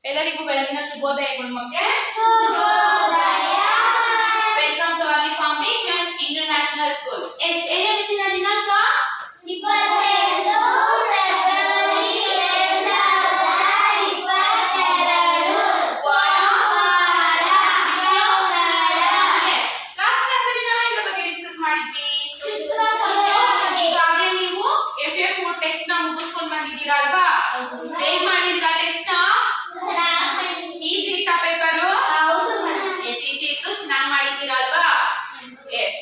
ಎಲ್ಲರಿಗೂ ಬೆಳಗಿನ ಶುಭೋದಯಗಳು ಮಕ್ಕಳೇ. Welcome to Early Foundation International School. ಇವತ್ತಿನ ದಿನಾಂಕ 22 ಫೆಬ್ರವರಿ 2022. ಲಾಸ್ಟ್ ಕ್ಲಾಸಲ್ಲಿ ನಾವು ಇದರ ಬಗ್ಗೆ ಡಿಸ್ಕಸ್ ಮಾಡಿದ್ವಿ. ಈಗಾಗಲೇ ನೀವು FA4 ಟೆಕ್ಸ್ಟ್ ನ ಮುಗಿಸ್ಕೊಂಡು ಬಂದಿದ್ದೀರಾ ಅಲ್ವಾ? ಹೇಗೆ ಮಾಡಿದ್ದೀರಾ ಟೆಸ್ಟ್ ನ? ಈಸಿ ಇತ್ತಾ ಪೇಪರ್? ಈಸಿ ಇತ್ತು, ಚೆನ್ನಾಗಿ ಮಾಡಿದ್ದೀರಾ ಅಲ್ವಾ? ಎಸ್.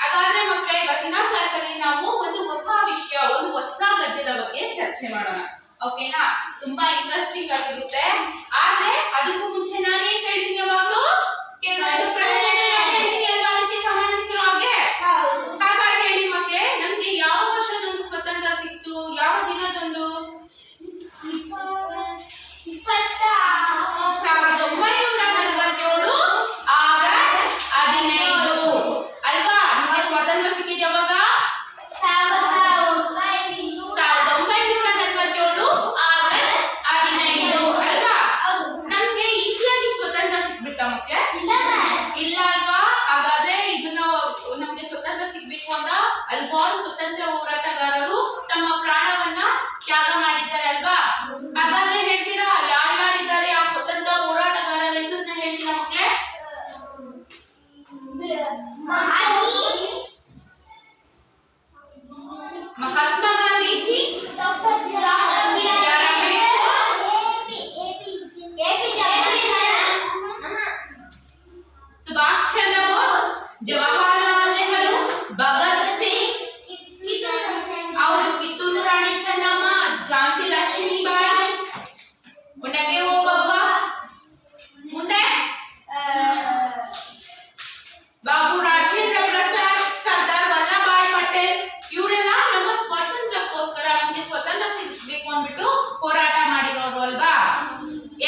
ಹಾಗಾದ್ರೆ ಮಕ್ಕಳೇ, ಇವತ್ತಿನ ಕ್ಲಾಸ್ ಅಲ್ಲಿ ನಾವು ಒಂದು ಹೊಸ ವಿಷಯ, ಒಂದು ಹೊಸ ಗದ್ಯದ ಬಗ್ಗೆ ಚರ್ಚೆ ಮಾಡೋಣ. ಓಕೆನಾ? ತುಂಬಾ ಇಂಟ್ರೆಸ್ಟಿಂಗ್ ಆಗಿರುತ್ತೆ. ಆದ್ರೆ ಅದಕ್ಕೂ ಮುಂಚೆ ನಾನು ಏನ್ ಹೇಳ್ತೀನಿ, ಯಾವಾಗ್ಲೂ ಕೆಲವೊಂದು ಪ್ರಶ್ನೆಗಳನ್ನ ಹೇಳ್ತೀನಿ ಅಲ್ವಾ, ಅದಕ್ಕೆ ಸಂಬಂಧಿಸಿರೋ ಹಾಗೆ. ಹಾಗಾಗಿ ಹೇಳಿ ಮಕ್ಕಳೇ, ನಮ್ಗೆ ಯಾವ ವರ್ಷದಂದು ಸ್ವತಂತ್ರ ಸಿಕ್ತು? ಯಾವ ದಿನದಂದು? 1947 ಆಗಸ್ಟ್ 15 ಅಲ್ವಾ? ನಿಮಗೆ ಸ್ವಾತಂತ್ರ್ಯ ಸಿಕ್ಕಿದ ಯಾವಾಗ? 1947 ಆಗಸ್ಟ್ 15 ಅಲ್ವಾ? ನಮ್ಗೆ ಈಸಿಯಾಗಿ ಸ್ವತಂತ್ರ ಸಿಕ್ಬಿಟ್ಟ ಮಕ್ಕಳೇ? ಇಲ್ಲ ಅಲ್ವಾ? ಹಾಗಾದ್ರೆ ಇದನ್ನ ನಮ್ಗೆ ಸ್ವತಂತ್ರ ಸಿಗ್ಬೇಕು ಅಂತ ಹಲವಾರು ಸ್ವತಂತ್ರ ಹೋರಾಟಗಾರರು ತಮ್ಮ ಪ್ರಾಣವನ್ನ ತ್ಯಾಗ ಮಾಡಿದ್ದಾರೆ ಅಲ್ವಾ? ಹಾಗಾದ್ರೆ ಹೇಳ್ತೀರಾ ಯಾರ್ಯಾರಿದ್ದಾರೆ ಆ ಸ್ವತಂತ್ರ ಹೋರಾಟಗಾರರ ಹೆಸರನ್ನ ಹೇಳ್ತೀರಾ ಮಕ್ಕಳೇ? ಮಹಾತ್ಮ ಗಾಂಧೀಜಿ, ಸುಭಾಷ್ ಚಂದ್ರ ಬೋಸ್, ಜವಾಹರಲಾಲ್ ನೆಹರು, ಭಗತ್ ಸಿಂಗ್, ಅವರು ಕಿತ್ತೂರು ರಾಣಿ ಚೆನ್ನಮ್ಮ, ಝಾನ್ಸಿ ಲಕ್ಷ್ಮೀಬಾಯಿ, ಒನಗೆ ಓಬವ್ವ, ಮುಂದೆ ಬಾಬು ರಾಜೇಂದ್ರ ಪ್ರಸಾದ್, ಸರ್ದಾರ್ ವಲ್ಲಭಾಯ್ ಪಟೇಲ್, ಇವರೆಲ್ಲ ನಮ್ಮ ಸ್ವಾತಂತ್ರ್ಯಕ್ಕೋಸ್ಕರ ನಮಗೆ ಸ್ವತಂತ್ರ ಸಿಗಬೇಕು ಅಂದ್ಬಿಟ್ಟು ಹೋರಾಟ ಮಾಡಿರೋರು ಅಲ್ವಾ?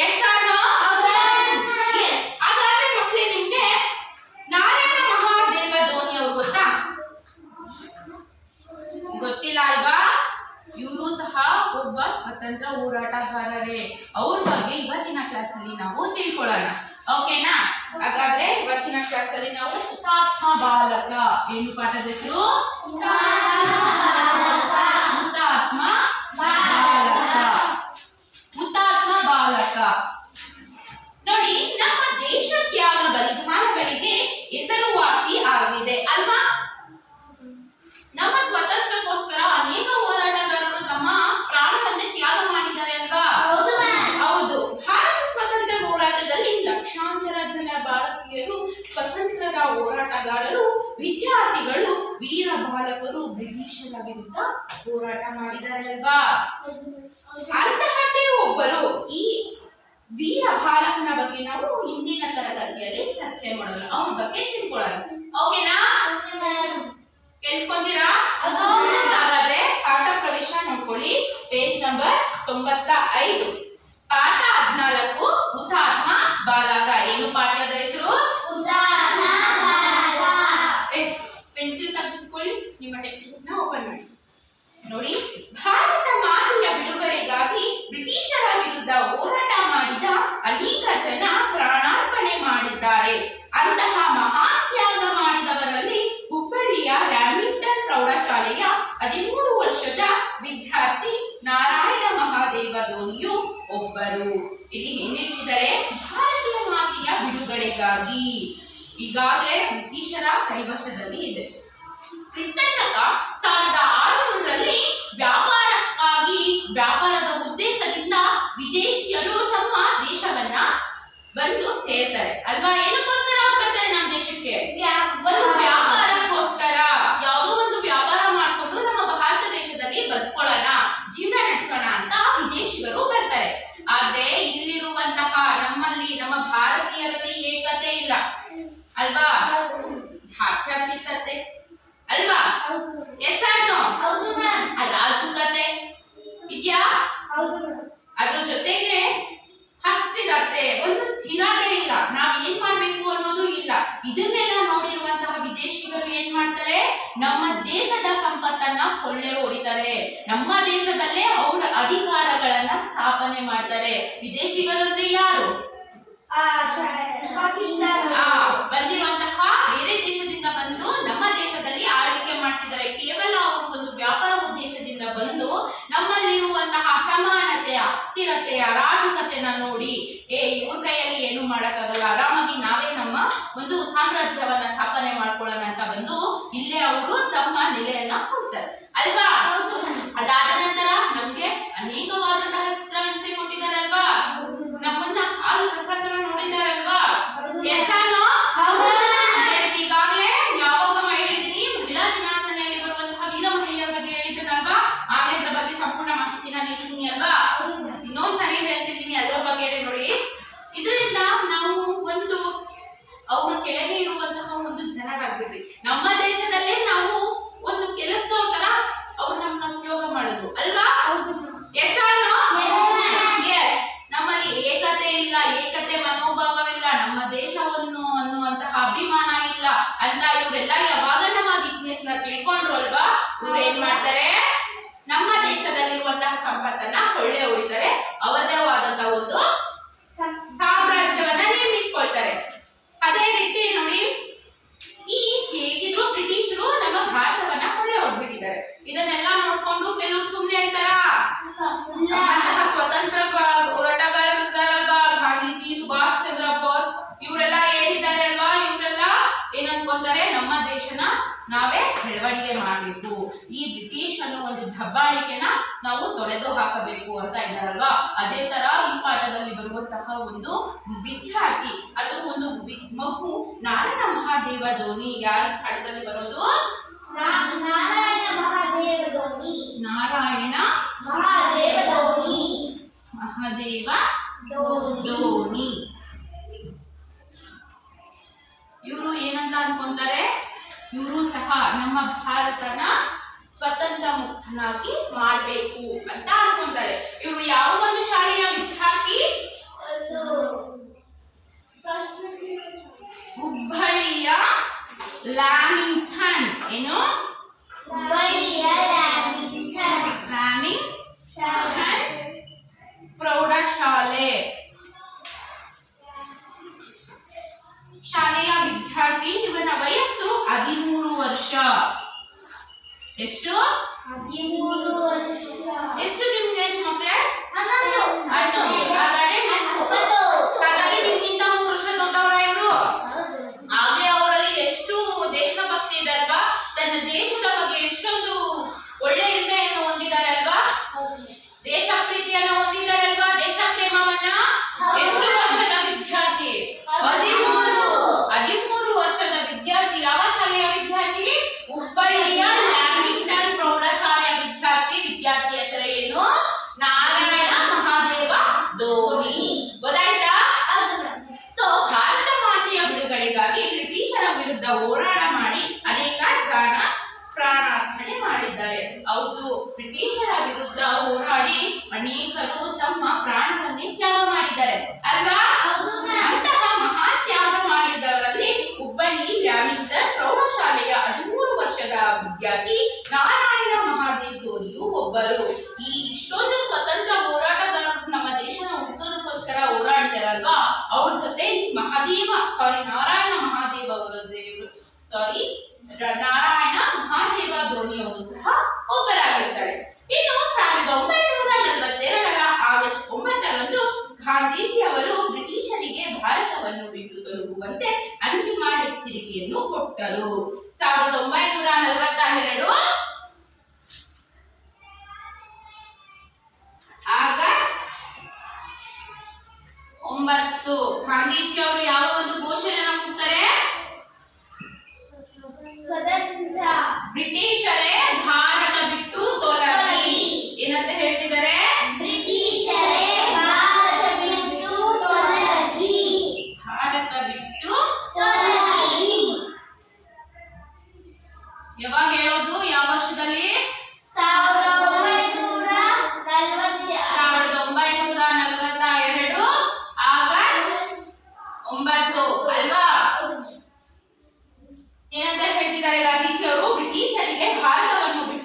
Yes or no? ಎಸ್. ಹಾಗಾದ್ರೆ ಮಕ್ಕಳೇ, ನಿಮ್ಗೆ ನಾರಾಯಣ ಮಹಾದೇವ ಧೋನಿ ಅವರು ಗೊತ್ತಾ? ಗೊತ್ತಿಲ್ಲ ಅಲ್ವಾ? ಇವರು ಸಹ ಒಬ್ಬ ಸ್ವತಂತ್ರ ಹೋರಾಟಗಾರರೇ. ಅವ್ರ ಬಗ್ಗೆ ಇವತ್ತಿನ ಕ್ಲಾಸ್ ಅಲ್ಲಿ ನಾವು ತಿಳ್ಕೊಳ್ಳೋಣ. ಓಕೆನಾ? ಹಾಗಾದ್ರೆ ಇವತ್ತಿನ ಕ್ಲಾಸ್ ಅಲ್ಲಿ ನಾವು ಹುತಾತ್ಮ ಬಾಲಕ, ಏನು ಪಾಠದ ಹೆಸರು? ಹುತಾತ್ಮ ಬಾಲಕ. ಹುತಾತ್ಮ ಬಾಲಕ ನೋಡಿ, ನಮ್ಮ ದೇಶ ತ್ಯಾಗ ಬಲಿದಾನಗಳಿಗೆ ಹೆಸರುವಾಸಿ ಆಗಿದೆ ಅಲ್ವಾ? ನಮ್ಮ ಸ್ವಾತಂತ್ರ್ಯಕ್ಕೋಸ್ಕರ ಅನೇಕ ಹೋರಾಟಗಾರರು ತಮ್ಮ ಪ್ರಾಣವನ್ನೇ ತ್ಯಾಗ ಮಾಡಿದ್ದಾರೆ ಅಲ್ವಾ? ಹೌದು. ಭಾರತ ಸ್ವಾತಂತ್ರ್ಯ ಹೋರಾಟದಲ್ಲಿ ಲಕ್ಷಾಂತರ ಜನ ಭಾರತೀಯರು, ಸ್ವತಂತ್ರದ ಹೋರಾಟಗಾರರು, ವಿದ್ಯಾರ್ಥಿಗಳು, ವೀರ ಬಾಲಕರು ಬ್ರಿಟಿಷರ ವಿರುದ್ಧ ಹೋರಾಟ ಮಾಡಿದ್ದಾರೆ ಅಲ್ವಾ? ಅಂತಹದ್ದೇ ಒಬ್ಬರು ಈ ವೀರ ಬಾಲಕನ ಬಗ್ಗೆ ನಾವು ಇಂದಿನ ತರಗತಿಯಲ್ಲಿ ಚರ್ಚೆ ಮಾಡೋಣ. ಅವ್ರ ಬಗ್ಗೆ ತಿಳ್ಕೊಳ್ಳೋಣ. ಓಕೆನಾ? ಕೇಳಿಸ್ಕೊಂತೀರಾ? ಹಾಗಾದ್ರೆ ಪಾಠ ಪ್ರವೇಶ ನೋಡ್ಕೊಳ್ಳಿ. ಪೇಜ್ ನಂಬರ್ 95, ಪಾಠ 14, ಹುತಾತ್ಮ ಬಾಲಕ. ಏನು ಪಾಠದ ಹೆಸರು? ಪೆನ್ಸಿಲ್ ತೆಗೆದುಕೊಳ್ಳಿ, ನಿಮ್ಮ ಟೆಕ್ಸ್ಟ್ ಬುಕ್ ನ ಓಪನ್ ಮಾಡಿ. ನೋಡಿ, ಭಾರತ ಮಾತೆಯ ಬಿಡುಗಡೆಗಾಗಿ ಬ್ರಿಟಿಷರ ವಿರುದ್ಧ ಹೋರಾಟ ಮಾಡಿದ ಅನೇಕ ಜನ ಪ್ರಾಣಾರ್ಪಣೆ ಮಾಡಿದ್ದಾರೆ. ಅಂತಹ ಮಹಾನ್ ತ್ಯಾಗ ಮಾಡಿದವರಲ್ಲಿ ಹುಬ್ಬಳ್ಳಿಯ ಲ್ಯಾಮಿಂಗ್ಟನ್ ಪ್ರೌಢಶಾಲೆಯ 13 ವರ್ಷದ ವಿದ್ಯಾರ್ಥಿ ನಾರಾಯಣ ಮಹಾದೇವ ಧೋನಿಯು ಒಬ್ಬರು. ಇಲ್ಲಿ ಏನ್ ಹೇಳ್ತಿದ್ದಾರೆ? ಭಾರತೀಯ ಮಾತೆಯ ಬಿಡುಗಡೆಗಾಗಿ. ಈಗಾಗಲೇ ಬ್ರಿಟಿಷರ ಕೈವಶದಲ್ಲಿ ಇದೆ. ಕ್ರಿಸ್ತಶಕ 1600ರಲ್ಲಿ ವ್ಯಾಪಾರದ ಉದ್ದೇಶದಿಂದ ವಿದೇಶಿಯರು ತಮ್ಮ ದೇಶವನ್ನ ಬಂದು ಸೇರ್ತಾರೆ ಅಲ್ವಾ? ಏನಕ್ಕೋಸ್ಕರ ಬರ್ತಾರೆ ನಮ್ಮ ದೇಶಕ್ಕೆ? ಒಂದು ವ್ಯಾಪಾರಕ್ಕೋಸ್ಕರ. ಯಾವುದೋ ಒಂದು ವ್ಯಾಪಾರ ಮಾಡಿಕೊಂಡು ನಮ್ಮ ಭಾರತ ದೇಶದಲ್ಲಿ ಬದುಕೊಳ್ಳೋಣ, ಜೀವನ ನಡೆಸೋಣ ಅಂತ ವಿದೇಶಿಗರು ಬರ್ತಾರೆ. ಆದ್ರೆ ಇಲ್ಲಿರುವಂತಹ ನಮ್ಮ ಭಾರತೀಯರಲ್ಲಿ ಏಕತೆ ಇಲ್ಲ ಅಲ್ವಾ? ಜಾತ್ಯತೀತತೆ ಅಲ್ವಾ? Yes or no? ಅರಾಜಕತೆ ಇದೆಯಾ? ಅದ್ರ ಜೊತೆಗೆ ಅಸ್ಥಿರತೆ, ಒಂದು ಸ್ಥಿರತೆ ಇಲ್ಲ. ನಾವ್ ಏನ್ ಮಾಡ್ಬೇಕು ಅನ್ನೋದು ಇಲ್ಲ. ಇದನ್ನೆಲ್ಲ ನೋಡಿರುವಂತಹ ವಿದೇಶಿಗರು ಏನ್ ಮಾಡ್ತಾರೆ? ನಮ್ಮ ದೇಶದ ಸಂಪತ್ತನ್ನ ಕೊಳ್ಳೆ ಹೊಡಿತಾರೆ, ನಮ್ಮ ದೇಶದಲ್ಲೇ ಅವರ ಅಧಿಕಾರಗಳನ್ನ ಸ್ಥಾಪನೆ ಮಾಡ್ತಾರೆ. ವಿದೇಶಿಗರಂದ್ರೆ ಯಾರು? ಬಂದಿರುವಂತಹ ಬೇರೆ ದೇಶದಿಂದ ಬಂದು ನಮ್ಮ ದೇಶದಲ್ಲಿ ಆಳ್ವಿಕೆ ಮಾಡ್ತಿದ್ದಾರೆ. ಕೇವಲ ಅವರು ಒಂದು ವ್ಯಾಪಾರ ಉದ್ದೇಶದಿಂದ ಬಂದು ನಮ್ಮಲ್ಲಿರುವಂತಹ ಅಸಮಾನತೆ, ಅಸ್ಥಿರತೆ, ಅರಾಜಕತೆನ ನೋಡಿ ಇವ್ರ ಕೈಯಲ್ಲಿ ಏನು ಮಾಡಕ್ಕಾಗಲ್ಲ, ಆರಾಮಾಗಿ ನಾವೇ ನಮ್ಮ ಒಂದು ಸಾಮ್ರಾಜ್ಯವನ್ನ ಸ್ಥಾಪನೆ ಮಾಡ್ಕೊಳ್ಳೋಣ ಅಂತ ಬಂದು ಇಲ್ಲೇ ಅವರು ತಮ್ಮ ನೆಲೆಯನ್ನ ಕೊಡ್ತಾರೆ ಅಲ್ವಾ. ಅದಾದ ನಂತರ ನಮ್ಗೆ ಅನೇಕವಾದಂತಹ ಚಿತ್ರಹಿಂಸೆ ಕೊಟ್ಟಿದ್ದಾರಲ್ವಾ. ನಮ್ಮನ್ನ ಹಾಲು ಪ್ರಸಾದನ ನೋಡಿದಾರಲ್ವಾ. ಈಗಾಗಲೇ ಯಾವಾಗ ಹೇಳಿದೀನಿ, ಮಹಿಳಾ ದಿನಾಚರಣೆಯಲ್ಲಿ ಬರುವಂತಹ ವೀರ ಮಹಿಳೆಯರ ಬಗ್ಗೆ ಹೇಳಿದ್ದೇನಲ್ವಾ. ಆಗ್ಲೇ ಇದ್ರ ಬಗ್ಗೆ ಸಂಪೂರ್ಣ ಮಾಹಿತಿನ ನೀಡಿದ್ದೀನಿ ಅಲ್ವಾ. ಇನ್ನೊಂದ್ಸರಿ ಹೇಳ್ತಿದ್ದೀನಿ, ಅದರ ಬಗ್ಗೆ ನೋಡಿ. ಇದರಿಂದ ನಾವು ಒಂದು ಅವ್ರ ಕೆಳಗೆ ಇರುವಂತಹ ಒಂದು ಜನರಾಗ್ಬಿಡ್ರಿ. ನಮ್ಮ ದೇಶದಲ್ಲೇ ನಾವು ಒಂದು ಕೆಲಸದವ್ರ ತರ ಅವ್ರು ನಮ್ಮನ್ನ ಉಪಯೋಗ ಮಾಡೋದು ಅಲ್ವಾ. ನಮ್ಮಲ್ಲಿ ಏಕತೆ ಇಲ್ಲ, ಏಕತೆ ಮನೋಭಾವವಿಲ್ಲ, ನಮ್ಮ ದೇಶವನ್ನು ಅನ್ನುವಂತಹ ಅಭಿಮಾನ ಇಲ್ಲ ಅಂತ ಇವರೆಲ್ಲ ಯಾವಾಗ ನಮ್ಮ ವೀಕ್ನೆಸ್ ನ ತಿಳ್ಕೊಂಡ್ರು ಅಲ್ವಾ, ಇವ್ರು ಏನ್ ಮಾಡ್ತಾರೆ, ನಮ್ಮ ದೇಶದಲ್ಲಿರುವಂತಹ ಸಂಪತ್ತನ್ನ ಕೊಳ್ಳೆ ಹೊಡಿತಾರೆ, ಅವರದೇ ಆದಂತಹ ಒಂದು ಸಾಮ್ರಾಜ್ಯವನ್ನ ನಿರ್ಮಿಸ್ಕೊಳ್ತಾರೆ. ಅದೇ ರೀತಿ ನೋಡಿ, ಹೇಗಿದ್ರು ಬ್ರಿಟಿಷರು ನಮ್ಮ ಭಾರತವನ್ನ ಕೊಳ್ಳೆ ಹೊಡ್ಬಿಟ್ಟಿದ್ದಾರೆ. ಇದನ್ನೆಲ್ಲ ನೋಡ್ಕೊಂಡು ಕೆಲವರು ಸುಮ್ಮನೆ ಇರ್ತಾರ. ಅಂತಹ ಸ್ವತಂತ್ರ ಹೋರಾಟಗಾರರಿದ್ದಾರಲ್ವಾ, ಗಾಂಧೀಜಿ, ಸುಭಾಷ್ ಚಂದ್ರ ಬೋಸ್, ಇವರೆಲ್ಲ ಏನಿದ್ದಾರೆ ಅಲ್ವಾ, ಇವರೆಲ್ಲ ಏನ್ ಅನ್ಕೊಂತಾರೆ, ನಮ್ಮ ದೇಶನ ನಾವೇ ಬೆಳವಣಿಗೆ ಮಾಡಬೇಕು, ಈ ಬ್ರಿಟಿಷ್ ಅನ್ನೋ ಒಂದು ದಬ್ಬಾಳಿಕೆನ ನಾವು ತೊಡೆದು ಹಾಕಬೇಕು ಅಂತ ಇದ್ದಾರಲ್ವಾ. ಅದೇ ತರ ಈ ಪಾಠದಲ್ಲಿ ಬರುವಂತಹ ಒಂದು ವಿದ್ಯಾರ್ಥಿ ಅಥವಾ ಒಂದು ಮಗು ನಾರಾಯಣ ಮಹಾದೇವ ಧೋನಿ ಯಾರ ಪಾಠದಲ್ಲಿ ಬರೋದು? ನಾರಾಯಣ ಮಹಾದೇವ ಧೋನಿ. ನಾರಾಯಣ ಮಹಾದೇವ ಧೋನಿ. ಮಹಾದೇವ ಧೋನಿ. ಇವರು ಏನಂತ ಅನ್ಕೊಂತಾರೆ, ಇವರು ಸಹ ನಮ್ಮ ಭಾರತನ ಸ್ವತಂತ್ರ ಮುಕ್ತನಾಗಿ ಮಾಡಬೇಕು ಅಂತ ಅನ್ಕೊಂತಾರೆ. ಇವರು ಯಾವ ಒಂದು ಶಾಲೆಯ ವಿದ್ಯಾರ್ಥಿ? ಹುಬ್ಬಳ್ಳಿಯ ಲ್ಯಾಮಿಂಗ್ಟನ್. ಏನು? ಹುಬ್ಬಳ್ಳಿಯ ಲ್ಯಾಮಿಂಗ್ಟನ್ ಪ್ರೌಢಶಾಲೆ ಶಾಲೆಯ ವಿದ್ಯಾರ್ಥಿ. ಇವನ ವಯಸ್ಸು 13 ವರ್ಷ. ಎಷ್ಟು? 13 ವರ್ಷ. ಎಷ್ಟು ನಿಮ್ಗೆ ಮಕ್ಕಳೇ? 11. ಹಾಗಾದ್ರೆ ನಿಮ್ಗಿಂತ 3 ವರ್ಷ ದೊಡ್ಡವರ ಇವರು. ಆಗ್ಲೇ ಅವರಲ್ಲಿ ಎಷ್ಟು ದೇಶಭಕ್ತಿ ಇದೆ ಅಲ್ವಾ, ತನ್ನ ದೇಶದ ಬಗ್ಗೆ ಎಷ್ಟೊಂದು ಒಳ್ಳೆ ನಿರ್ಣಯನ್ನು ಹೊಂದಿದ್ದಾರೆ ಅಲ್ವಾ, ದೇಶ ಪ್ರೀತಿಯನ್ನು ಹೊಂದಿದ್ದಾರಲ್ವಾ, ದೇಶ ಪ್ರೇಮವನ್ನ. ಎಷ್ಟು ವರ್ಷದ ವಿದ್ಯಾರ್ಥಿ? 13 ವರ್ಷದ ವಿದ್ಯಾರ್ಥಿ. ಯಾವ ಶಾಲೆಯ ವಿದ್ಯಾರ್ಥಿ? ಹುಬ್ಬಳ್ಳಿಯ ಲ್ಯಾಮಿಂಗ್ಟನ್ ಪ್ರೌಢಶಾಲೆಯ ವಿದ್ಯಾರ್ಥಿ. ವಿದ್ಯಾರ್ಥಿ ಹೆಸರು ಏನು? ನಾರಾಯಣ ಮಹಾದೇವ ಧೋನಿ. ಗೊತ್ತಾಯ್ತಾ? ಸೊ ಭಾರತ ಮಾತೆಯ ಬಿಡುಗಡೆಗಾಗಿ ಬ್ರಿಟಿಷರ ವಿರುದ್ಧ ಹೋರಾಟ ಮಾಡಿ ಅನೇಕ ಜನ ಪ್ರಾಣಾರ್ಪಣೆ ಮಾಡಿದ್ದಾರೆ. ಹೌದು, ಬ್ರಿಟಿಷರ ವಿರುದ್ಧ ಹೋರಾಡಿ ಅನೇಕರು ತಮ್ಮ ಪ್ರಾಣವನ್ನೇ ತ್ಯಾಗ ಮಾಡಿದ್ದಾರೆ ಅಲ್ವಾ. ಅಂತಹ ಮಹಾನ್ ತ್ಯಾಗ ಮಾಡಿದವರಲ್ಲಿ ಹುಬ್ಬಳ್ಳಿ ಲ್ಯಾಮಿಂಗ್ಟನ್ ಪ್ರೌಢಶಾಲೆಯ 13 ವರ್ಷದ ವಿದ್ಯಾರ್ಥಿ ನಾರಾಯಣ ಮಹಾದೇವ್ ಧೋನಿಯು ಒಬ್ಬರು. ಈ ಇಷ್ಟೊಂದು ಸ್ವತಂತ್ರ ಹೋರಾಟಗಾರರು ನಮ್ಮ ದೇಶನ ಉಳಿಸೋದಕ್ಕೋಸ್ಕರ ಹೋರಾಡಿದಾರಲ್ವಾ, ಅವ್ರ ಜೊತೆ ನಾರಾಯಣ ಮಹಾದೇವ್ ಧೋನಿ ಅವರು ಸಹ ಒಬ್ಬರಾಗಿರ್ತಾರೆ. ಇನ್ನು 1942ರ ಆಗಸ್ಟ್ 9ರಂದು ಗಾಂಧೀಜಿ ಅವರು ಬ್ರಿಟಿಷರಿಗೆ ಭಾರತವನ್ನು ಬಿಟ್ಟು ತೊಲಗುವಂತೆ ಅಂತಿಮ ಎಚ್ಚರಿಕೆಯನ್ನು ಕೊಟ್ಟರು. 1942 ಆಗಸ್ಟ್ 9 ಗಾಂಧೀಜಿ ಅವರು ಯಾವ ಒಂದು ಘೋಷಣೆಯನ್ನು ಕೊಡ್ತಾರೆ? ಸ್ವತಂತ್ರ. ಬ್ರಿಟಿಷರೇ ಭಾರತ ಬಿಟ್ಟು ತೊಲಗಿ. ಏನಂತ ಹೇಳ್ತಿದ್ದಾರೆ? ಬ್ರಿಟಿಷರೇ ಭಾರತ ಬಿಟ್ಟು ತೊಲಗಿ. ಭಾರತ ಬಿಟ್ಟು ತೊಲಗಿ. ಯಾವಾಗ ಹೇಳೋದು? ಯಾವ ವರ್ಷದಲ್ಲಿ? 1942 ಆಗಸ್ಟ್ 9 ಅಲ್ವಾ? ಏನಂತ ಹೇಳ್ತಿದ್ದಾರೆ ಗಾಂಧೀಜಿ ಅವರು? ಬ್ರಿಟಿಷರಿಗೆ ಭಾರತವನ್ನು ಬಿಟ್ಟು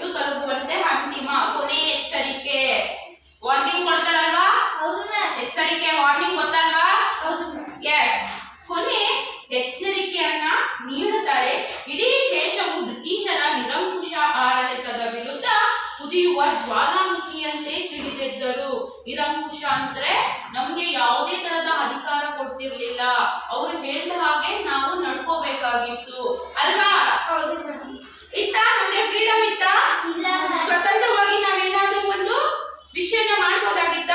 ಯಾವುದೇ ತರದ ಅಧಿಕಾರ ಕೊಟ್ಟಿರ್ಲಿಲ್ಲ. ಅವ್ರು ಹೇಳಿದ ಹಾಗೆ ನಾವು ನಡ್ಕೋಬೇಕಾಗಿತ್ತು ಅಲ್ವಾ? ಇತ್ತ ನಮ್ಗೆ ಫ್ರೀಡಮ್ ಇತ್ತ? ಸ್ವತಂತ್ರವಾಗಿ ನಾವೇನಾದ್ರೂ ಒಂದು ವಿಷಯನ ಮಾಡ್ಬೋದಾಗಿತ್ತ?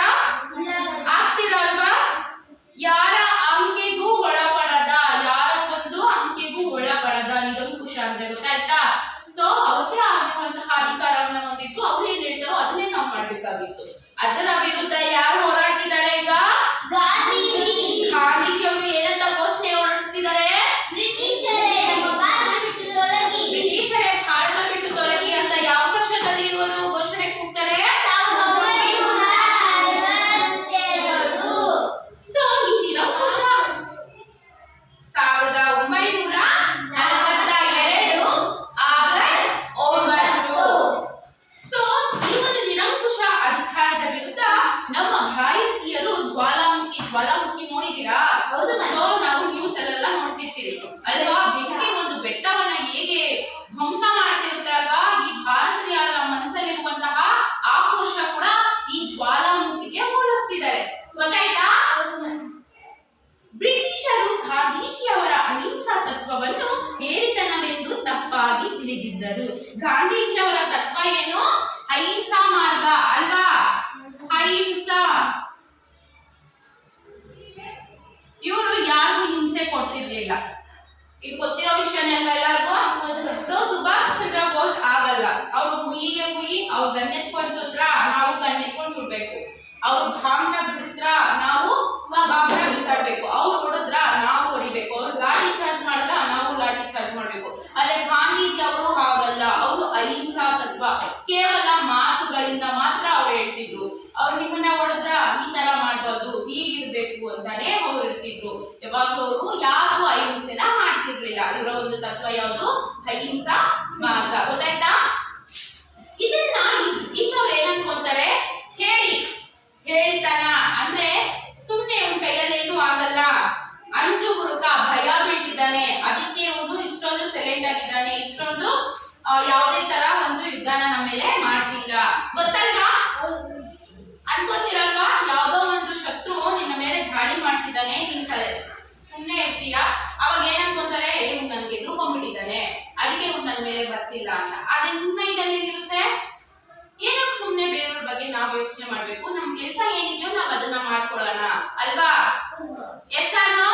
ಆಗ್ತಿಲ್ಲ ಅಲ್ವಾ? ಯಾರ ಅಂಕೆಗೂ ಒಳಪಡದ, ಯಾರ ಒಂದು ಅಂಕೆಗೂ ಒಳಪಡದ ನಿರಂಕುಶ ಅಂದ್ರೆ ಗೊತ್ತಾಯ್ತಾ? ಸೊ ಅವ್ರಿಗೆ ಆಗಿರುವಂತಹ ಅಧಿಕಾರವನ್ನ ಹೊಂದಿದ್ರು, ಅವ್ರು ಏನ್ ಹೇಳ್ತಾರೋ ಅದನ್ನೇ ನಾವು ಮಾಡ್ಬೇಕಾಗಿತ್ತು. ಅದರ ವಿರುದ್ಧ ಯಾರು ಹೋರಾಡ್ತಿದ್ದಾರೆ ಈಗ? ಗಾಂಧೀಜಿ ಅವರು ಏನಂತ ಘೋಷಣೆ ಹೊರಡಿಸ್ತಿದ್ದಾರೆ? ಬ್ರಿಟಿಷರೇ ಭಾರತ ಬಿಟ್ಟು ತೊಲಗಿ ಅಂತ ಯಾವ ವರ್ಷದಲ್ಲಿ ಇವರು ಘೋಷಣೆ ಕೂಗ್ತಾರೆ? ಸೊ ಈ ನಿರಂಕುಶ 1942 ಆಗಸ್ಟ್ 9. ಸೊ ಈ ಒಂದು ನಿರಂಕುಶ ಅಧಿಕಾರದ ವಿರುದ್ಧ ನಮ್ಮ ಭಾರತೀಯರು ಜ್ವಾಲಾಮುಖಿ ನೋಡಿದೀರಾ? ಸೊ ನಾವು ನ್ಯೂಸ್ ಅಲ್ಲೆಲ್ಲ ನೋಡ್ತಿರ್ತೀವಿ ಅಲ್ವಾ? ಬೆಂಕಿ ಒಂದು ಬೆಟ್ಟವನ್ನ ಹೇಗೆ ಧ್ವಂಸ ಮಾಡ್ತಿರುತ್ತೆ ಅಲ್ವಾ? ಈ ಭಾರತೀಯ ಮನಸ್ಸಲ್ಲಿರುವಂತಹ ಆಕ್ರೋಶ ಕೂಡ ಈ ಜ್ವಾಲಾಮುಖಿಗೆ ಹೋಲಿಸ್ತಿದ್ದಾರೆ. ಗೊತ್ತಾಯ್ತಾ? ಬ್ರಿಟಿಷರು ಗಾಂಧೀಜಿಯವರ ಅಹಿಂಸಾ ತತ್ವವನ್ನು ಹೇಳಿತನವೆಂದು ತಪ್ಪಾಗಿ ತಿಳಿದಿದ್ದರು. ಗಾಂಧೀಜಿಯವರ ತತ್ವ ಏನು? ಅಹಿಂಸಾ ಮಾರ್ಗ ಅಲ್ವಾ? ಅಹಿಂಸಾ. ಇವರು ಯಾರಿಗೂ ಹಿಂಸೆ ಕೊಡ್ತಿರ್ಲಿಲ್ಲ. ಇದು ಗೊತ್ತಿರೋ ವಿಷಯನೇ ಅಲ್ವಾ ಎಲ್ಲರಿಗೂ? ಸೊ ಸುಭಾಷ್ ಚಂದ್ರ ಬೋಸ್ ಆಗಲ್ಲ. ಅವ್ರು ಮುಯಿಗೆ ಮುಯಿ, ಅವ್ರು ಗನ್ನೆತ್ಕೊಂಡು ಸುಟ್ರ ನಾವು ಗನ್ನೆತ್ಕೊಂಡು ಸುಡ್ಬೇಕು. ಅವ್ರು ಬಾಂಬ್ನ ಬಿಡಿಸ್ರ ನಾವು ಬಾಂಬ್ನ ಬಿಸಾಡ್ಬೇಕು. ಅವ್ರು ಹೊಡೆದ್ರ ನಾವು ಹೊಡಿಬೇಕು. ಅವ್ರು ಲಾಠಿ ಚಾರ್ಜ್ ಮಾಡಿದ್ರ ನಾವು ಲಾಠಿ ಚಾರ್ಜ್ ಮಾಡ್ಬೇಕು. ಆದ್ರೆ ಗಾಂಧೀಜಿ ಅವರು ಹಾಗಲ್ಲ. ಅವರು ಅಹಿಂಸಾ ತತ್ವ, ಕೇವಲ ಮಾತುಗಳಿಂದ ಮಾತ್ರ ಅವ್ರು ಹೇಳ್ತಿದ್ರು. ಅವ್ರು ನಿಮ್ಮನ್ನ ಹೊಡೆದ್ರ ಈ ತರ ಮಾಡ್ಬೋದು, ಹೀಗಿರ್ಬೇಕು ಅಂತಾನೆ ಅವ್ರು ಇರ್ತಿದ್ರು. ಯಾವಾಗ್ಲೂ ಅವರು ಯಾರಿಗೂ ಅಹಿಂಸೆನ ಮಾಡ್ತಿರ್ಲಿಲ್ಲ. ಇವರ ಒಂದು ತತ್ವ ಯಾವುದು? ಅಹಿಂಸಾ ಮಾರ್ಗ. ಗೊತ್ತಾಯ್ತಾ? ಇದನ್ನ ಈ ಬ್ರಿಟಿಷ್ ಅವ್ರು ಏನನ್ಕೊಂತಾರೆ? ಹೇಳಿತನ ಅಂದ್ರೆ ಸುಮ್ನೆ ಇವ್ನ ಕೈಯಲ್ಲಿ ಏನು ಆಗಲ್ಲ, ಅಂಜು ಬುರುಕ, ಭಯ ಬೀಳ್ತಿದ್ದಾನೆ, ಅದಕ್ಕೆ ಇವನು ಇಷ್ಟೊಂದು ಸೈಲೆಂಟ್ ಆಗಿದ್ದಾನೆ, ಇಷ್ಟೊಂದು ಯಾವುದೇ ತರ ಒಂದು ಯುದ್ಧನ ನಮ್ಮ ಮೇಲೆ ಮಾಡ್ತಿಲ್ಲ. ಗೊತ್ತಲ್ವಾ? ಅನ್ಕೋತಿರಲ್ವಾ? ಯಾವ್ದೋ ಒಂದು ಶತ್ರು ನಿನ್ನ ಮೇಲೆ ದಾಳಿ ಮಾಡ್ತಿದ್ದಾನೆ, ನೀನ್ ಸುಮ್ನೆ ಇರ್ತೀಯ. ಅವಾಗ ಏನನ್ಕೊಂತಾರೆ? ಇವ್ನು ನನ್ಗೆ ಎದುರ್ಕೊಂಡ್ಬಿಟ್ಟಿದ್ದಾನೆ, ಅದಕ್ಕೆ ಇವ್ನು ನನ್ನ ಮೇಲೆ ಬರ್ತಿಲ್ಲ ಅಂತ. ಆದ್ರೆ ನಿಮ್ಮ ಮೈಂಡಲ್ಲಿ ಏನಿರುತ್ತೆ? ಏನಕ್ಕೆ ಸುಮ್ನೆ ಬೇರೆಯವ್ರ ಬಗ್ಗೆ ನಾವು ಯೋಚನೆ ಮಾಡ್ಬೇಕು, ನಮ್ ಕೆಲಸ ಏನಿದೆಯೋ ನಾವ್ ಅದನ್ನ ಮಾಡ್ಕೊಳ್ಳೋಣ ಅಲ್ವಾ? ಎಸ್ ಅನ್ನೋ?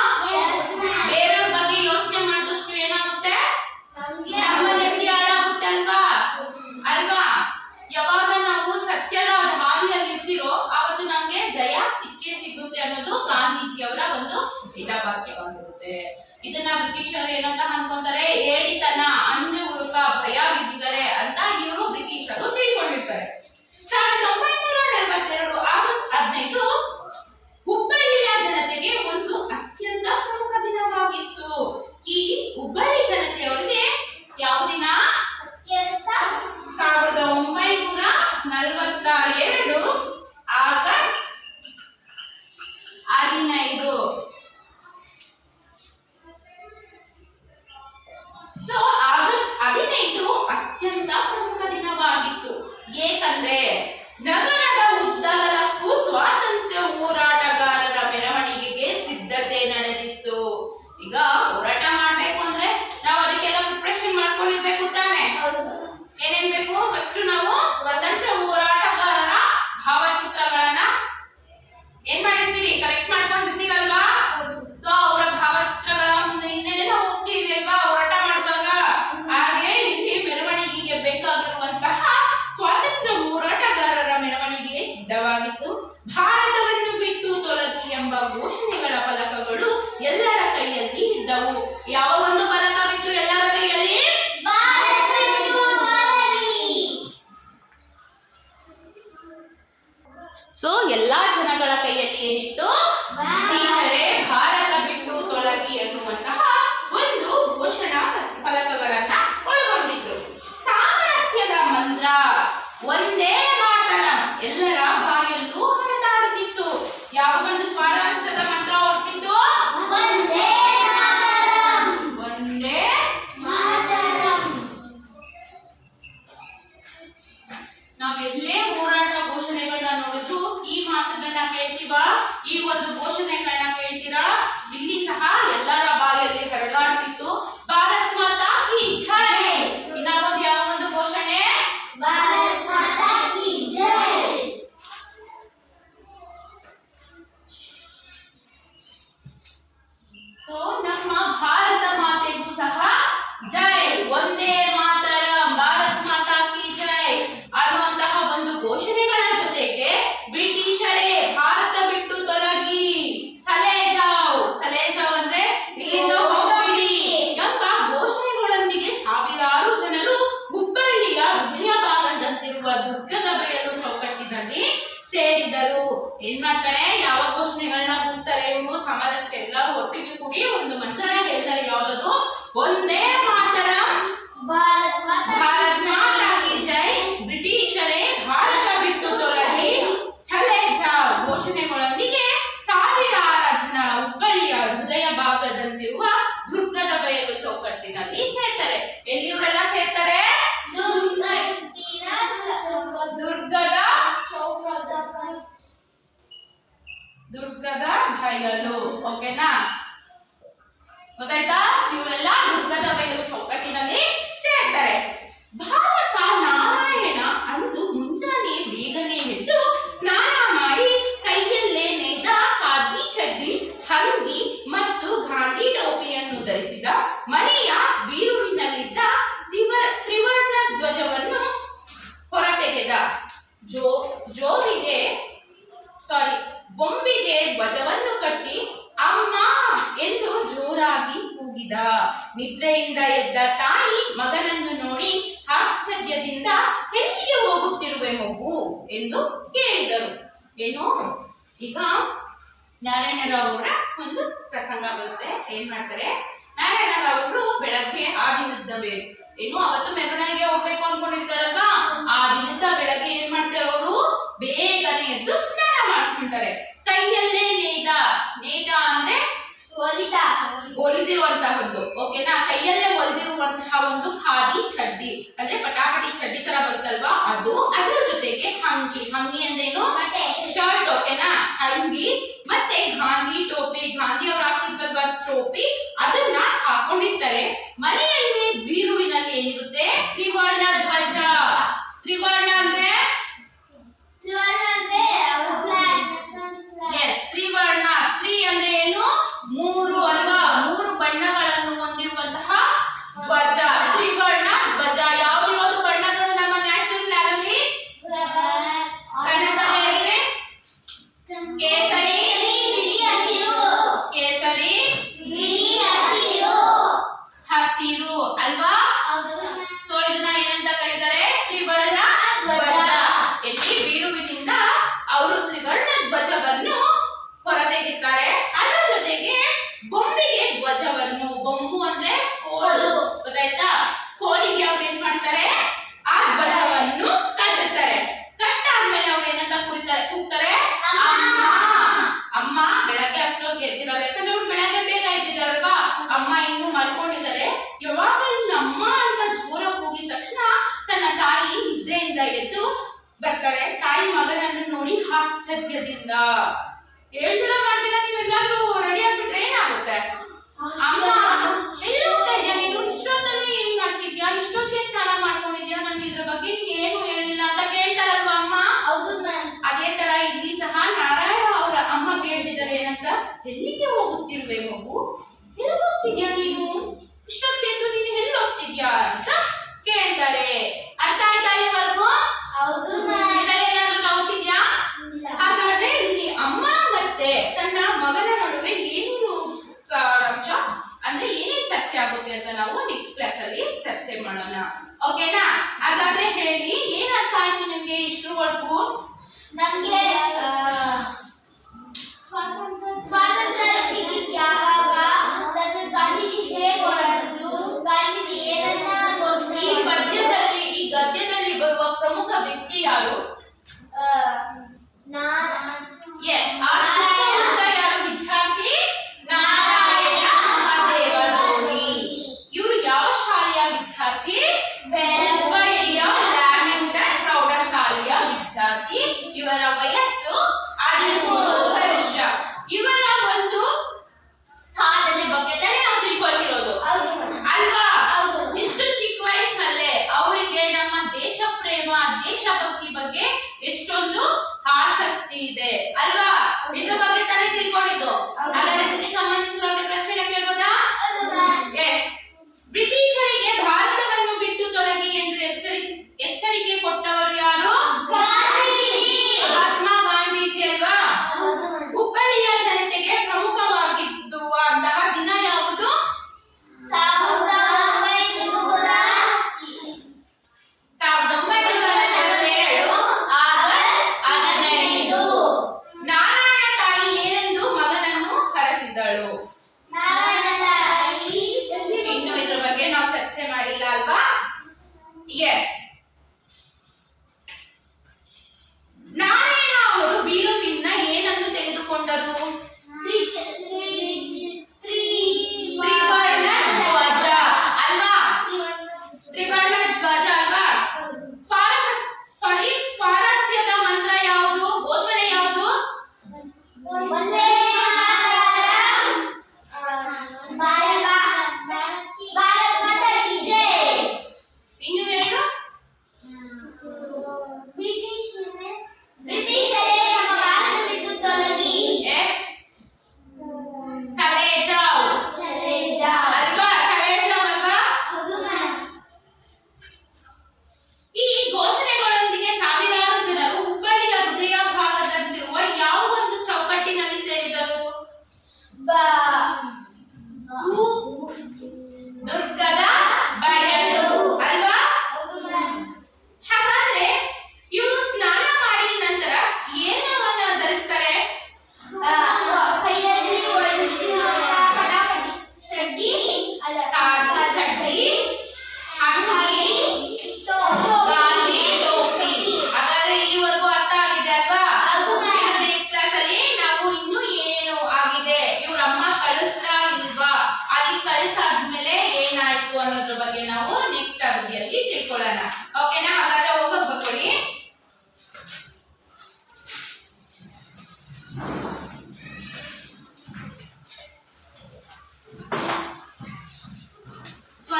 ಬೇರೆಯವ್ರ ಬಗ್ಗೆ ಯೋಚನೆ ಮಾಡಿದಷ್ಟು ಏನಾಗುತ್ತೆ? ನಮ್ಮ ನೆಮ್ಮದಿ ಹಾಳಾಗುತ್ತೆ ಅಲ್ವಾ? ಯಾವಾಗ ನಾವು ಸತ್ಯದ ಹಾದಿಯಲ್ಲಿ ಇರ್ತೀರೋ ಅವತ್ತು ನಮ್ಗೆ ಜಯ ಸಿಕ್ಕೇ ಸಿಗುತ್ತೆ ಅನ್ನೋದು ಗಾಂಧೀಜಿಯವರ ಒಂದು ವೇದವಾಕ್ಯವಾಗಿರುತ್ತೆ. ಇದನ್ನ ಬ್ರಿಟಿಷರು ಏನಂತ ಅನ್ಕೊಂತಾರೆ? ಹೇಳಿತನ, ಅಂಜು ಬುರುಕ, ಭಯ ಬಿದ್ದಿದ್ದಾರೆ ಅಂತ ಇವರು ಬ್ರಿಟಿಷರು ತಿಳ್ಕೊಂಡಿರ್ತಾರೆ. 1942 ಆಗಸ್ಟ್ 15 ಹುಬ್ಬಳ್ಳಿಯ ಜನತೆಗೆ ಒಂದು ಅತ್ಯಂತ ಪ್ರಮುಖ ದಿನವಾಗಿತ್ತು. ಈ ಹುಬ್ಬಳ್ಳಿ ಜನತೆಯವರಿಗೆ ಯಾವ ದಿನ? 1942 ಆಗಸ್ಟ್ 15. ಸೊ ಆಗಸ್ಟ್ 15 ಅತ್ಯಂತ ಪ್ರಮುಖ ದಿನವಾಗಿತ್ತು. ಏಕೆಂದ್ರೆ ನಗರದ ಉದ್ದಗಲಕ್ಕೂ ಸ್ವಾತಂತ್ರ್ಯ ಹೋರಾಟಗಾರರ ಮೆರವಣಿಗೆಗೆ ಸಿದ್ಧತೆ ನಡೆದಿತ್ತು. ಈಗ ಹೋರಾಟ ಮಾಡ್ಬೇಕು ಅಂದ್ರೆ ನಾವು ಅದಕ್ಕೆಲ್ಲ ಪ್ರಿಪರೇಷನ್ ಮಾಡ್ಕೊಂಡಿರ್ಬೇಕು ತಾನೆ? ಏನೇನ್ ಬೇಕು? ಫಸ್ಟ್ ನಾವು ಸ್ವಾತಂತ್ರ್ಯ ಹೋರಾಟಗಾರರ ಭಾವಚಿತ್ರಗಳನ್ನ ಏನ್ ಮಾಡಿರ್ತೀವಿ? ಕಲೆಕ್ಟ್ ಮಾಡ್ಕೊಂಡಿರ್ತೀವಲ್ವಾ? ಸೊ ಅವರ ಭಾವಚಿತ್ರಗಳ ಹಿಂದೆ ನಾವು ಹೋಗ್ತೀವಿ ಅಲ್ವಾ ಹೋರಾಟ ಮಾಡುವಾಗ? ಹಾಗೆ ಇಲ್ಲಿ ಮೆರವಣಿಗೆಗೆ ಬೇಕಾಗಿರುವಂತಹ ಸ್ವಾತಂತ್ರ್ಯ ಹೋರಾಟಗಾರರ ಮೆರವಣಿಗೆ ಸಿದ್ಧವಾಗಿತ್ತು. ಭಾರತವನ್ನು ಬಿಟ್ಟು ತೊಲಗಿ ಎಂಬ ಘೋಷಣೆಗಳ ಫಲಕಗಳು ಎಲ್ಲರ ಕೈಯಲ್ಲಿ ಇದ್ದವು. ಯಾವ ಒಂದು ಫಲಕವಿತ್ತು ಎಲ್ಲರ ಕೈಯಲ್ಲಿ? ಸೊ ಎಲ್ಲಾ ಜನಗಳ ಕೈಯಲ್ಲಿ ಏನಿತ್ತು? ಬ್ರಿಟಿಷರೇ ಭಾರತ ಬಿಟ್ಟು ತೊಲಗಿ ಎನ್ನುವಂತಹ ಒಂದು ಘೋಷಣಾ ಫಲಕಗಳನ್ನ ಒಳಗೊಂಡಿದ್ರು. ಸಾಮರಸ್ಯದ ಮಂತ್ರ ಒಂದೇ ಮಾತರಂ ಎಲ್ಲರ ಬಾಯಲ್ಲೂ ಹರಿದಾಡುತ್ತಿತ್ತು. ಯಾವ ಒಂದು ಸ್ವಾರಸ್ಯದ ಮಂತ್ರ ಹೊರಟಿತ್ತು? ಸೊ ನಮ್ಮ ಭಾರತ ಮಾತೆಗೂ ಸಹ ಜೈ, ಒಂದೇ ಮಾತರಂ, ಭಾರತ್ ಮಾತಾ ಕಿ ಜೈ ಅನ್ನುವಂತಹ ಒಂದು ಘೋಷಣೆಗಳ ಜೊತೆಗೆ ಬ್ರಿಟಿಷರೇ ಭಾರತ ಬಿಟ್ಟು ತೊಲಗಿ, ಚಲೆ ಜಾವ್ ಅಂದ್ರೆ ಇಲ್ಲಿಂದ ಹೋಗ್ಬಿಡಿ ಎಂಬ ಘೋಷಣೆಗಳೊಂದಿಗೆ ಸಾವಿರಾರು ಜನರು ಹುಬ್ಬಳ್ಳಿಯ ಹೃದಯ ಭಾಗದಂತಿರುವ ದುರ್ಗದ ಬಯಲು ಚೌಕಟ್ಟಿನಲ್ಲಿ ಸೇರಿದರು. ಏನ್ ಮಾಡ್ತಾರೆ, ಯಾವ ಘೋಷಣೆಗಳನ್ನ ಕೂಗ್ತಾರೆ ಇವರು, ಸಮರಸ್ಕೆಲ್ಲ ಒಟ್ಟಿಗೆ ಕೂಡಿ ಒಂದು ಮಂತ್ರಣ ಹೇಳ್ತಾರೆ. ಯಾವ್ದದು? ಒಂದೇ ಮಾತರಂ, ಭಾರತ್ ಮಾತಾ ಕಿ ಜೈ, ಬ್ರಿಟಿಷರೇ ಭಾರತ ಬಿಟ್ಟು ತೊಲಗಿ, ಛಲೆ ಜಾವ್ ಘೋಷಣೆಗಳೊಂದಿಗೆ ಸಾವಿರಾರು ಜನ ಹುಬ್ಬಳ್ಳಿಯ ಹೃದಯ ಭಾಗದಲ್ಲಿರುವ ದುರ್ಗದ ಬಯಲು ಚೌಕಟ್ಟಿನಲ್ಲಿ ಸೇರ್ತಾರೆ. ಎಲ್ಲಿ ಇವರೆಲ್ಲ ಸೇರ್ತಾರೆ? ದುರ್ಗದ ಬಯಲು. ಓಕೆನಾ, ಗೊತ್ತಾಯ್ತಾ? ಇವರೆಲ್ಲ ದುರ್ಗದ ಬಯಲು ಚೌಕಟ್ಟಿನಲ್ಲಿ ಸೇರ್ತಾರೆ. ಬಾಲಕ ನಾರಾಯಣ ಅಂದು ಮುಂಜಾನೆ ಬೇಗನೆ ಎದ್ದು ಸ್ನಾನ ಮಾಡಿ ಕೈಯಲ್ಲೇ ನೇಯ್ದ ಖಾದಿ ಚಡ್ಡಿ, ಅಂಗಿ ಮತ್ತು ಗಾಂಧಿ ಟೋಪಿಯನ್ನು ಧರಿಸಿದ. ಮನೆಯ ಬೀರುವಿನಲ್ಲಿದ್ದ ತ್ರಿವರ್ಣ ಧ್ವಜವನ್ನು ಹೊರತೆಗೆದ. ಬೊಂಬಿಗೆ ಧ್ವಜವನ್ನು ಕಟ್ಟಿ ಅಮ್ಮ ಎಂದು ಜೋರಾಗಿ ಕೂಗಿದ. ನಿದ್ರೆಯಿಂದ ಎದ್ದ ತಾಯಿ ಮಗನನ್ನು ನೋಡಿ ಆಶ್ಚರ್ಯದಿಂದ ಎಲ್ಲಿಗೆ ಹೋಗುತ್ತಿರುವೆ ಮಗು ಎಂದು ಕೇಳಿದರು. ಏನು, ಈಗ ನಾರಾಯಣರಾವ್ ಅವರ ಒಂದು ಪ್ರಸಂಗ ಬರುತ್ತೆ. ಏನ್ ಮಾಡ್ತಾರೆ, ನಾರಾಯಣರಾವ್ ಅವರು ಬೆಳಗ್ಗೆ ಆ ದಿನದ ಅವತ್ತು ಮೆರವಣಿಗೆ ಹೋಗ್ಬೇಕು ಅನ್ಕೊಂಡಿರ್ತಾರಲ್ವಾ, ಆ ದಿನದ ಬೆಳಗ್ಗೆ ಏನ್ ಮಾಡ್ತಾರೆ ಅವರು, ಬೇಗನೆ ಎದ್ದು ಸ್ನಾನ ಮಾಡ್ಕೊಂತಾರೆ. ಕೈಯಲ್ಲೇ ನೇಯ್ದ ಅಂದ್ರೆ ಹೊಲಿದಿರುವಂತಹದ್ದು. ಓಕೆನಾ, ಕೈಯಲ್ಲೇ ಹೊಲಿದಿರುವಂತಹ ಒಂದು ಖಾದಿ ಚಡ್ಡಿ ಅಂದ್ರೆ ಪಟಾಪಟಿ ಚಡ್ಡಿ ತರ ಬರುತ್ತಲ್ವಾ ಅದು. ಅದ್ರ ಜೊತೆಗೆ ಅಂಗಿ ಅಂದ್ರೇನು, ಶರ್ಟ್. ಓಕೆನಾ, ಅಂಗಿ ಮತ್ತೆ ಗಾಂಧಿ ಟೋಪಿ, ಗಾಂಧಿ ಅವ್ರು ಹಾಕ್ತಿದ್ರಲ್ವಾ ಟೋಪಿ, ಅದನ್ನ ಹಾಕೊಂಡಿರ್ತಾರೆ. ಮನೆಯಲ್ಲಿ ಬೀರುವಿನಲ್ಲಿ ಏನಿರುತ್ತೆ, ತ್ರಿವರ್ಣ ಧ್ವಜ. ತ್ರಿವರ್ಣ ಅಂದ್ರೆ ತ್ರಿವರ್ಣ. ತ್ರಿ ಅಂದ್ರೆ ಏನು, ಮೂರು ಅಲ್ವಾ, ಮೂರು ಬಣ್ಣಗಳನ್ನು ಹೊಂದಿರುವಂತಹ ಧ್ವಜ, ತ್ರಿವರ್ಣ ಧ್ವಜ. ಯಾವ್ದಿರೋದು ಬಣ್ಣಗಳು ನಮ್ಮ ನ್ಯಾಷನಲ್ ಫ್ಲಾಗ್ ಅಲ್ಲಿ? ಕನ್ನಡದಲ್ಲಿ ಕೇಸರಿ, ಹಸಿರು ಅಲ್ವಾ. ಸೊ ಇದನ್ನ ಏನಂತ ಕರೀತಾರೆ, ತ್ರಿವರ್ಣ ಧ್ವಜ. ಎಲ್ಲಿ ಬೀರುವಿನಿಂದ ಅವರು ತ್ರಿವರ್ಣ ಧ್ವಜವನ್ನು ಹೊರತೆಗೆತ್ತಾರೆ. ಅದರ ಜೊತೆಗೆ ಬೊಂಬಿಗೆ ಧ್ವಜವನ್ನು, ಬೊಂಬು ಅಂದ್ರೆ ಕೋಲು, ಗೊತ್ತಾಯ್ತಾ? ಕೋಲಿಗೆ ಅವ್ರು ಏನ್ ಮಾಡ್ತಾರೆ, ಆ ಧ್ವಜವನ್ನು ಕಟ್ಟುತ್ತಾರೆ. ಕಟ್ಟಾದ್ಮೇಲೆ ಅವ್ರು ಏನಂತ ಕೂಗ್ತಾರೆ, ಅಮ್ಮ. ಅಮ್ಮ ಬೆಳಗ್ಗೆ ಅಷ್ಟೊತ್ತಿಗೆ ಎದ್ದಿರಲ್ಲ, ಯಾಕಂದ್ರೆ ಅವ್ರು ಬೆಳಗ್ಗೆ ಬೇಗ ಎದ್ದಿದಾರಲ್ವಾ, ಅಮ್ಮ ಇನ್ನು ಮಲ್ಕೊಂಡಿದ್ದಾರೆ. ಯಾವಾಗ ಅಮ್ಮ ಅಂತ ಜೋರ ಕೂಗಿದ ತಕ್ಷಣ ತನ್ನ ತಾಯಿ ನಿದ್ರೆಯಿಂದ ಎದ್ದು ಬರ್ತಾರೆ. ತಾಯಿ ಮಗನನ್ನು ನೋಡಿ ಆಶ್ಚರ್ಯದಿಂದ, ಹೇಳ್ದಿರ ಮಾಡ್ತೀರ ನೀವೆಲ್ಲಾದ್ರೂ ರೆಡಿ ಆಗ್ಬಿಟ್ರೆ ಏನಾಗುತ್ತೆ? ಅಮ್ಮ ಎಲ್ಲಿ ಹೋಗ್ತಾ ಇದೆಯಾ ನೀನು, ಇಷ್ಟೊತ್ತಲ್ಲಿ ಏನ್ ಮಾಡ್ತಿದ್ಯಾ, ಇಷ್ಟೊತ್ತಿಗೆ ಸ್ನಾನ ಮಾಡ್ಕೊಂಡಿದ್ಯಾ, ನನ್ಗೆ ಇದ್ರ ಬಗ್ಗೆ ಏನು ಹೇಳಿಲ್ಲ ಅಂತ ಕೇಳ್ತಾರಲ್ವಾ ಅಮ್ಮ. ಅದೇ ತರ ಇಲ್ಲಿ ಸಹ ನಾರಾಯಣ ಅವರ ಅಮ್ಮ ಕೇಳ್ತಿದ್ದಾರೆ ಏನಂತ, ಎಲ್ಲಿಗೆ ಹೋಗುತ್ತಿರುವೆ ಮಗು, ಎಲ್ಲಿ ಹೋಗ್ತಿದ್ಯಾ ನೀನು, ಇಷ್ಟೊತ್ತೆದ್ದು ನೀನು ಎಲ್ಲಿ ಹೋಗ್ತಿದ್ಯಾ ಅಂತ ಕೇಳ್ತಾರೆ. ಅರ್ಥ ಆಯ್ತಾ ಇಲ್ಲಿವರೆಗೂ? ಏನಾದ್ರು ಡೌಟ್ ಇದೆಯಾ? ಹಾಗಾದ್ರೆ ಇಲ್ಲಿ ಅಮ್ಮ ಮತ್ತೆ ತನ್ನ ಮಗನ ನಡುವೆ ಏನೇನು ಸಾರಾಂಶ ಅಂದ್ರೆ ಏನೇನ್ ಚರ್ಚೆ ಆಗುತ್ತೆ ಅಂತ ನಾವು ನೆಕ್ಸ್ಟ್ ಕ್ಲಾಸ್ ಅಲ್ಲಿ ಚರ್ಚೆ ಮಾಡೋಣ. ಓಕೆನಾ? ಹಾಗಾದ್ರೆ ಹೇಳಿ, ಏನ್ ಅರ್ಥ ಆಯ್ತು ನಿಮ್ಗೆ ಇಷ್ಟರವರೆಗೂ? ನಮ್ಗೆ ಸ್ವಾತಂತ್ರ್ಯ ಸಿಕ್ಕಿದ್ದು ಯಾವಾಗ, ಗಾಂಧೀಜಿ ಹೇಗೆ ಹೋರಾಡಿದ್ರು, ಗಾಂಧೀಜಿ ಏನನ್ನ ಘೋಷಣೆ. ಈ ಗದ್ಯದಲ್ಲಿ ಬರುವ ಪ್ರಮುಖ ವ್ಯಕ್ತಿ ಯಾರು? ಆ ಚಿಕ್ಕ ಹುಡುಗ ಯಾರು? ವಿದ್ಯಾರ್ಥಿ ನಾರಾಯಣ ಮಹಾದೇವನೂರಿ. ಇವರು ಯಾವ ಶಾಲೆಯ ವಿದ್ಯಾರ್ಥಿ? ಹುಬ್ಬಳ್ಳಿಯ ಲ್ಯಾಮಿಂಗ್ಟನ್ ಪ್ರೌಢಶಾಲೆಯ ವಿದ್ಯಾರ್ಥಿ. ಇವರ ವಯಸ್ಸು 13 ವರ್ಷ. ಇವರ ಒಂದು ಸಾಧನೆ ಬಗ್ಗೆ ತಾನೇ ನಾವು ತಿಳ್ಕೊಳ್ತಿರೋದು ಅಲ್ವಾ? ಇಷ್ಟು ಚಿಕ್ಕ ವಯಸ್ಸಿನಲ್ಲೇ ಅವರಿಗೆ ನಮ್ಮ ದೇಶ ಪ್ರೇಮ, ದೇಶಭಕ್ತಿ ಬಗ್ಗೆ ಎಷ್ಟೊಂದು ಆಸಕ್ತಿ ಇದೆ ಅಲ್ವಾ? ಇದ್ರ ಬಗ್ಗೆ ತಾನೇ ತಿಳ್ಕೊಂಡಿದ್ದು. ಹಾಗಾದ್ರೆ ಇದಕ್ಕೆ ಸಂಬಂಧಿಸಿರುವ ಪ್ರಶ್ನೆ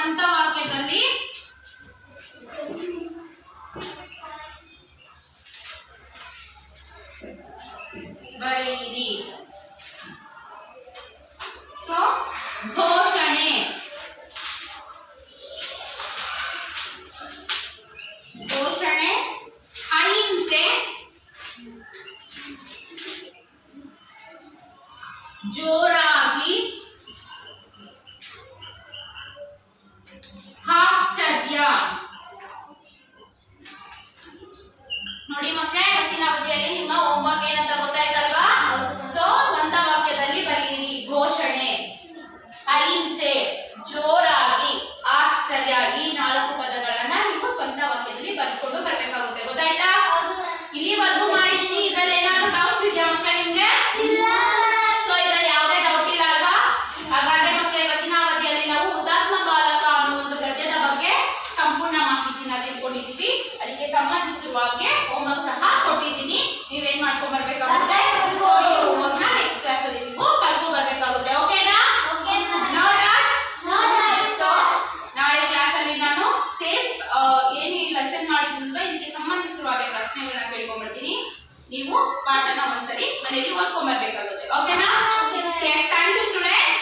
ಸ್ವಂತ ವಾಕ್ಯದಲ್ಲಿ ಬರೆಯಿರಿ. ಸೊ ಘೋಷಣೆ, ಘೋಷಣೆ, ಅಹಿಂಸೆ, ಜೋರಾಗಿ, ಆಶ್ಚರ್ಯ. ನೋಡಿ ಮಕ್ಕಳೇ, ಇವತ್ತಿನ ಅವಧಿಯಲ್ಲಿ ನಿಮ್ಮ ಹೋಮ್ವರ್ಕ್ ಏನಂತ ಗೊತ್ತಾಯ್ತಲ್ವಾ? ಸೊ ಸ್ವಂತ ವಾಕ್ಯದಲ್ಲಿ ಬರೆಯಿರಿ. ಘೋಷಣೆ, ಅಹಿಂಸೆ, ಜೋರಾಗಿ, ಆಶ್ಚರ್ಯ, ಈ 4 ಪದಗಳನ್ನ ನೀವು ಸ್ವಂತ ವಾಕ್ಯದಲ್ಲಿ ಬರ್ಕೊಂಡು ಬರ್ಬೇಕಾಗುತ್ತೆ. ಗೊತ್ತಾಯ್ತಾ? ಇಲ್ಲಿವರೆಗೂ ಮಾಡಿದೀನಿ. ಇದ್ರಲ್ಲಿ ಏನಾದ್ರು ಡೌಟ್ಸ್ ಇದೆಯಾ ಮಕ್ಕಳೇ ನಿಮ್ಗೆ? ಸೊ ಇದ್ರಲ್ಲಿ ಯಾವುದೇ ಡೌಟ್ ಇಲ್ಲ ಅಲ್ವಾ? ಹಾಗಾದ್ರೆ ಮಕ್ಕಳೇ, ಇವತ್ತಿನ ಅವಧಿಯಲ್ಲಿ ನಾವು ಹುತಾತ್ಮ ಬಾಲಕ ಅನ್ನೋ ಒಂದು ಗದ್ಯದ ಬಗ್ಗೆ ಸಂಪೂರ್ಣ ಮಾಹಿತಿನ ತಿಳ್ಕೊಂಡಿದೀವಿ. ಅದಕ್ಕೆ ಸಂಬಂಧಿಸಿರುವ ಹಾಗೆ ಹೋಮ್ವರ್ಕ್ ಸಹ ಕೊಟ್ಟಿದ್ದೀನಿ. ನೀವೇನ್ ಮಾಡ್ಕೊಂಡ್ ಬರ್ಬೇಕಾಗುತ್ತೆ? ಸೊ ಈ ಹೋಮ್ವರ್ಕ್ ನ ನೆಕ್ಸ್ಟ್ ಕ್ಲಾಸ್ ಅಲ್ಲಿ ನೀವು ಕಲ್ತ್ಕೊಂಡ್ ಬರ್ಬೇಕಾಗುತ್ತೆ. ಓಕೆನಾ? No doubts? ಸೊ ನಾಳೆ ಕ್ಲಾಸ್ ಅಲ್ಲಿ ನಾನು ಸೇಮ್ ಏನು ಈ ಲೆಸನ್ ಮಾಡಿದ್ನಲ್ವಾ ಇದಕ್ಕೆ ಸಂಬಂಧಿಸಿರುವ ಹಾಗೆ ಪ್ರಶ್ನೆಗಳನ್ನ ಕೇಳ್ಕೊಂಡ್ಬರ್ತೀನಿ. ನೀವು ಪಾಠನ ಒಂದ್ಸರಿ ಮನೆಯಲ್ಲಿ ಓದ್ಕೊಂಡ್ ಬರ್ಬೇಕಾಗುತ್ತೆ. ಓಕೆನಾ? Thank you students.